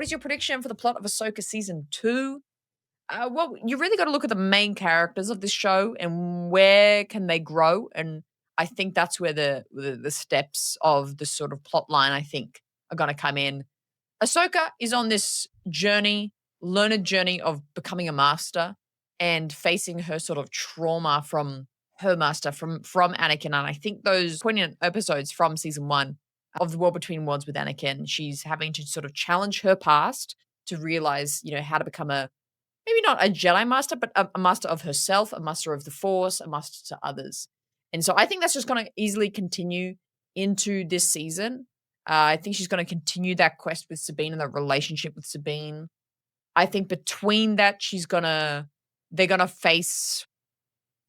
What is your prediction for the plot of Ahsoka season 2? Well, you really got to look at the main characters of this show and where can they grow, and I think that's where the steps of the sort of plot line I think are going to come in. Ahsoka is on this journey, learned journey of becoming a master and facing her sort of trauma from her master, from Anakin. And I think those poignant episodes from season 1 of the War Between Worlds with Anakin, she's having to sort of challenge her past to realize, how to become a maybe not a Jedi master, but a master of herself, a master of the Force, a master to others. And so I think that's just going to easily continue into this season. I think she's going to continue that quest with Sabine and the relationship with Sabine. I think between that, they're gonna face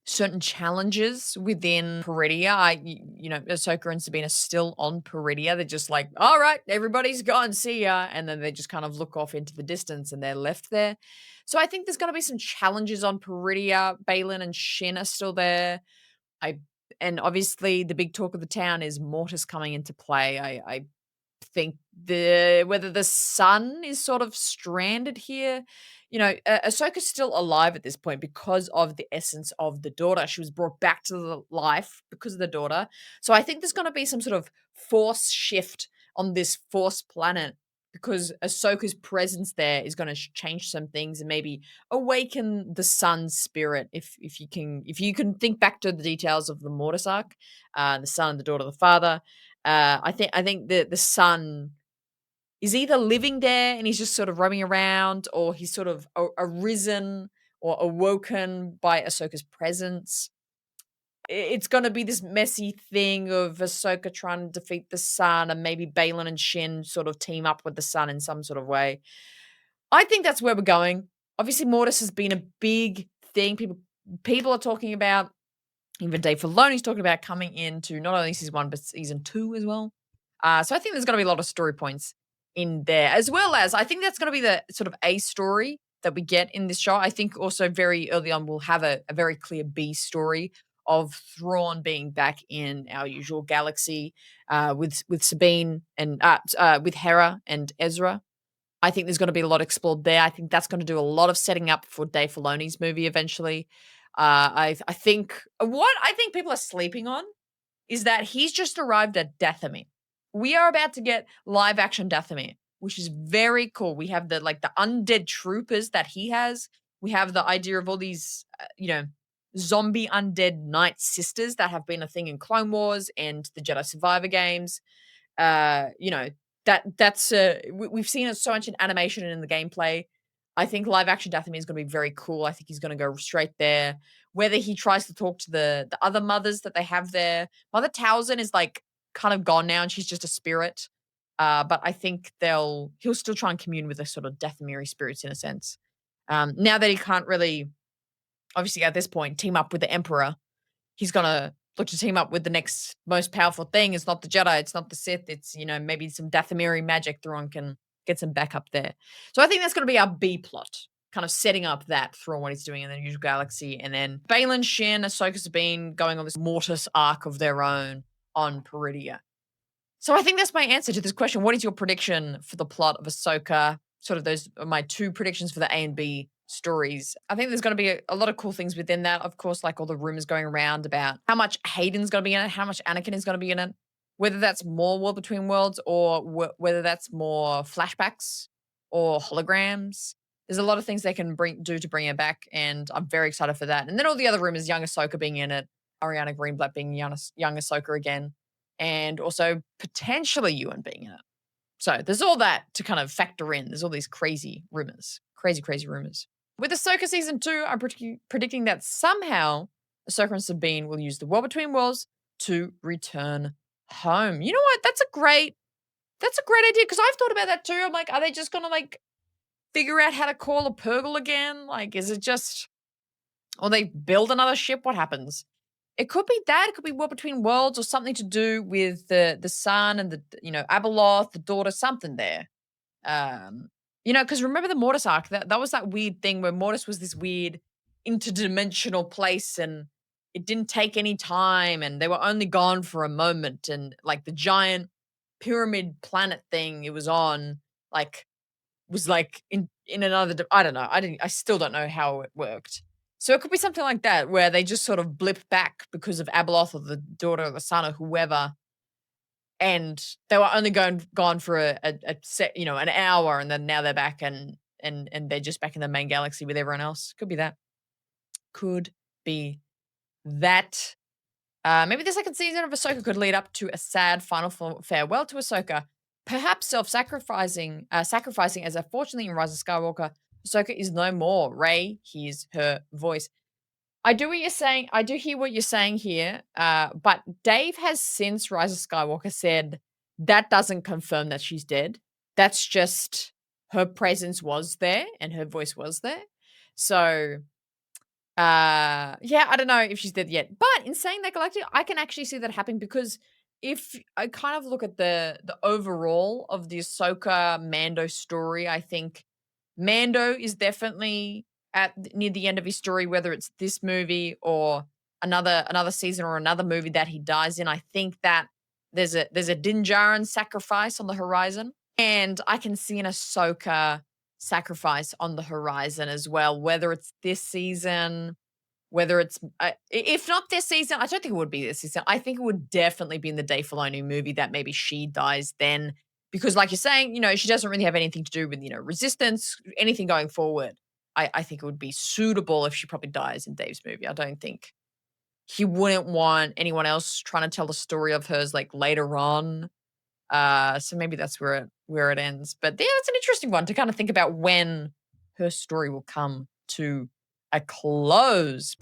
certain challenges within Peridia. Ahsoka and Sabine are still on Peridia. They're just like, all right, everybody's gone, see ya. And then they just kind of look off into the distance and they're left there. So I think there's gonna be some challenges on Peridia. Balin and Shin are still there. I and obviously the big talk of the town is Mortis coming into play. I think whether the son is sort of stranded here. Ahsoka's still alive at this point because of the essence of the daughter. She was brought back to the life because of the daughter. So I think there's going to be some sort of force shift on this force planet because Ahsoka's presence there is going to change some things and maybe awaken the son's spirit. If you can think back to the details of the Mortis arc, the son and the daughter, the father. I think the son is either living there and he's just sort of roaming around, or he's sort of arisen or awoken by Ahsoka's presence. It's going to be this messy thing of Ahsoka trying to defeat the son, and maybe Balin and Shin sort of team up with the son in some sort of way. I think that's where we're going. Obviously, Mortis has been a big thing. People are talking about. Even Dave Filoni's talking about coming into not only season 1 but season 2 as well. So I think there's going to be a lot of story points in there, as well as I think that's going to be the sort of A story that we get in this show. I think also very early on we'll have a very clear B story of Thrawn being back in our usual galaxy with Sabine and with Hera and Ezra. I think there's going to be a lot explored there. I think that's going to do a lot of setting up for Dave Filoni's movie eventually. I think what I think people are sleeping on is that he's just arrived at Dathomir. We are about to get live action Dathomir, which is very cool. We have the undead troopers that he has. We have the idea of all these zombie undead Night Sisters that have been a thing in Clone Wars and the Jedi Survivor games. We've seen it so much in animation and in the gameplay. I think live action Dathomir is going to be very cool. I think he's going to go straight there. Whether he tries to talk to the other mothers that they have there, Mother Talzin is kind of gone now, and she's just a spirit. But I think he'll still try and commune with the sort of Dathomiri spirits in a sense. Now that he can't really, obviously at this point, team up with the Emperor, he's gonna look to team up with the next most powerful thing. It's not the Jedi, it's not the Sith, it's maybe some Dathomiri magic. Thrawn can get some backup there. So I think that's gonna be our B plot, kind of setting up that Thrawn what he's doing in the usual galaxy, and then Balin, Shin, Ahsoka, Sabine going on this Mortis arc of their own on Peridia. So I think that's my answer to this question. What is your prediction for the plot of Ahsoka? Sort of those are my 2 predictions for the A and B stories. I think there's going to be a lot of cool things within that. Of course, like all the rumors going around about how much Hayden's going to be in it, how much Anakin is going to be in it, whether that's more War Between Worlds or whether that's more flashbacks or holograms. There's a lot of things they can do to bring it back, and I'm very excited for that. And then all the other rumors, young Ahsoka being in it, Ariana Greenblatt being young Ahsoka again, and also potentially Ewan being in it. So there's all that to kind of factor in. There's all these crazy rumors, crazy rumors. With Ahsoka season 2, I'm predicting that somehow Ahsoka and Sabine will use the War Between Worlds to return home. You know what? That's a great idea, because I've thought about that too. I'm like, are they just gonna figure out how to call a Purgle again? Is it just, or they build another ship? What happens? It could be that. It could be War Between Worlds or something to do with the son and the Abeloth, the daughter, something there. Because remember the Mortis arc, that was that weird thing where Mortis was this weird interdimensional place, and it didn't take any time, and they were only gone for a moment, and the giant pyramid planet thing it was on, was like in another I don't know. I still don't know how it worked. So it could be something like that where they just sort of blip back because of Abeloth or the daughter or the son or whoever, and they were only gone for a set, an hour, and then now they're back and they're just back in the main galaxy with everyone else. Could be that. Could be that. Maybe the second season of Ahsoka could lead up to a sad final farewell to Ahsoka, perhaps sacrificing as unfortunately in Rise of Skywalker, Ahsoka is no more. Rey hears her voice. I do what you're saying. I do hear what you're saying here. But Dave has since Rise of Skywalker said that doesn't confirm that she's dead. That's just her presence was there and her voice was there. So yeah, I don't know if she's dead yet. But in saying that, Galactic, I can actually see that happening because if I kind of look at the overall of the Ahsoka Mando story, I think Mando is definitely near the end of his story, whether it's this movie or another season or another movie that he dies in. I think that there's a Din Djarin sacrifice on the horizon, and I can see an Ahsoka sacrifice on the horizon as well, whether it's this season, whether it's if not this season, I don't think it would be this season. I think it would definitely be in the Dave Filoni movie that maybe she dies then, because like you're saying, she doesn't really have anything to do with resistance, anything going forward. I think it would be suitable if she probably dies in Dave's movie. I don't think he wouldn't want anyone else trying to tell the story of hers like later on. So maybe that's where it ends. But yeah, that's an interesting one to kind of think about when her story will come to a close.